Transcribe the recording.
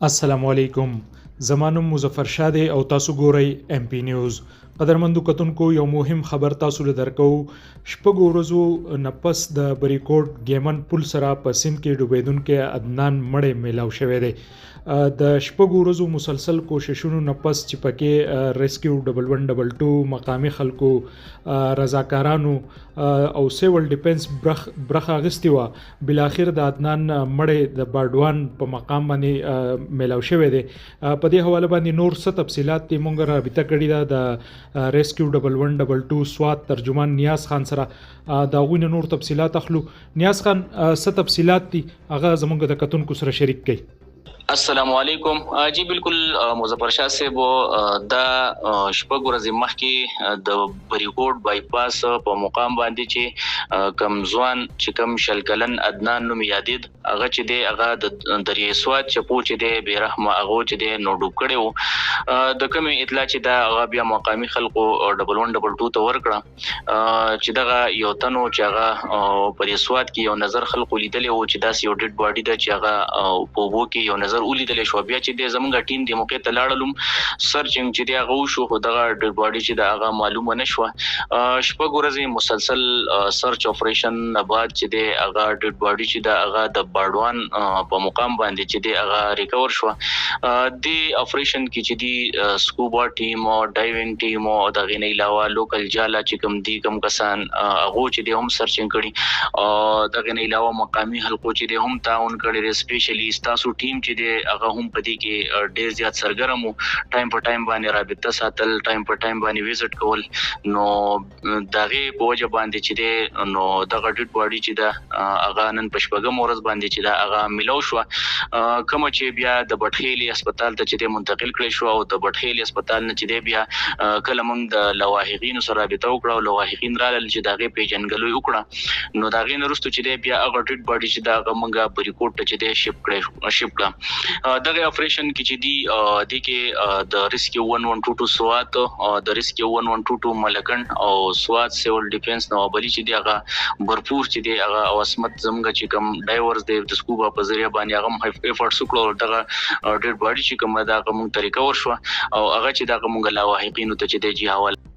السلام علیکم. زمانم مظفر شاه دی او تاسو ګورئ ام پی نیوز. قدرمنو کتونکو یو مهم خبر تاسو له درکو. شپږ ورځو نه پس د بریکوټ ګیمن پل سره په سیند کې ډوبېدونکي عدنان مړی میلاو شوی دی. د شپږ ورځو مسلسل کوششونو نه پس چې پکې ریسکیو 1112 مقامي خلکو رضاکارانو او سیول ډیفنس برخه اخیستې وه، بلاخر د عدنان مړی د باډوان په مقام باندې میلاو شوی دی. په دې حواله باندې نور څه تفصیلات دي مونږ رابطه کړې ده د ریسکیو 1112 سوات ترجمان نیاز خان سره. د هغوی نه نور تفصیلات اخلو. نیاز خان، څه تفصیلات دي هغه زمونږ د کتونکو سره شریک کړئ. السلام علیکم. جی بالکل مظفر شاه صاحب دا شپږ ورځې مخکې د بریکوټ بایپاس په مقام باندې چې کم ځوان چې کم شلکلن عدنان نوم یادید هغه چې دی هغه د دریای سوات چپو چې دی بیرحمه هغه چې دی نو ډوب کړی و. د کوم اطلاع چې دا هغه بیا مقامي خلکو 1112 ته ورکړه چې دغه یو تنو چې هغه په سوات کې یو نظر خلکو لیدلی و چې داسې یو ډیډ باډي ده چې هغه په اوبو کې یو نظر ولیدل شو. بیا چې د زمونږ ټیم د موقع ته لاړلم سرچنګ چې دی هغه وشو خو دغه ډیډ باډي چې دا هغه معلومه نشوه. شپږ ورځې مسلسل سرچ اپریشن بعد چې دی هغه ډیډ باډي چې دا هغه د باډوان په مقام باندې چې دی هغه ریکور شو. د اپریشن کې چې دی سکوبا ټیم او ډایوینګ ټیم او دغه نه علاوه لوکل جالا چې کوم دی کوم کسان هغه چې دی هم سرچنګ کړي او دغه نه علاوه مقامي حلقو چې دی هم تعاون کړي. سپیشلی تاسو ټیم چې هغه هم په دې کې ډېر زیات سرګرم وو. ټایم په ټایم باندې رابطه ساتل، ټایم په ټایم باندې وزټ کول. نو دغه په وجه باندې چې دی نو دغه ډیډ باډي چې دا هغه نن په شپږم ورځ باندې چې دا هغه ملو شو. کوم چې بیا د بټخیلی هسپتال ته چې دی منتقل کړی شو او د بټخیلی هسپتال نه چې دی بیا کله موږ د لواحقینو سره رابطه وکړه او لواحقین رالل چې دغه پیژنګلوي وکړه. نو دغه نه وروسته چې دی بیا هغه ډیډ باډي چې دا هغه موږ بریکوټ ته چې دی شپ کړه. دغه اپریشن کې چې دی د کې د ریسکیو 1122 سوات او د ریسکیو 1122 ملکن او سوات سیول ډیفنس نو بلی چې دی هغه برپور چې دی هغه او اسمت زمګه چې کوم ډایورز د سکوبا په ذریعہ باندې هغه ایفورټس وکړو. دغه ډیډ باډي چې کوم دا کوم طریقه ورشو او هغه چې دا کوم لا واحقینو ته چې دی جی حواله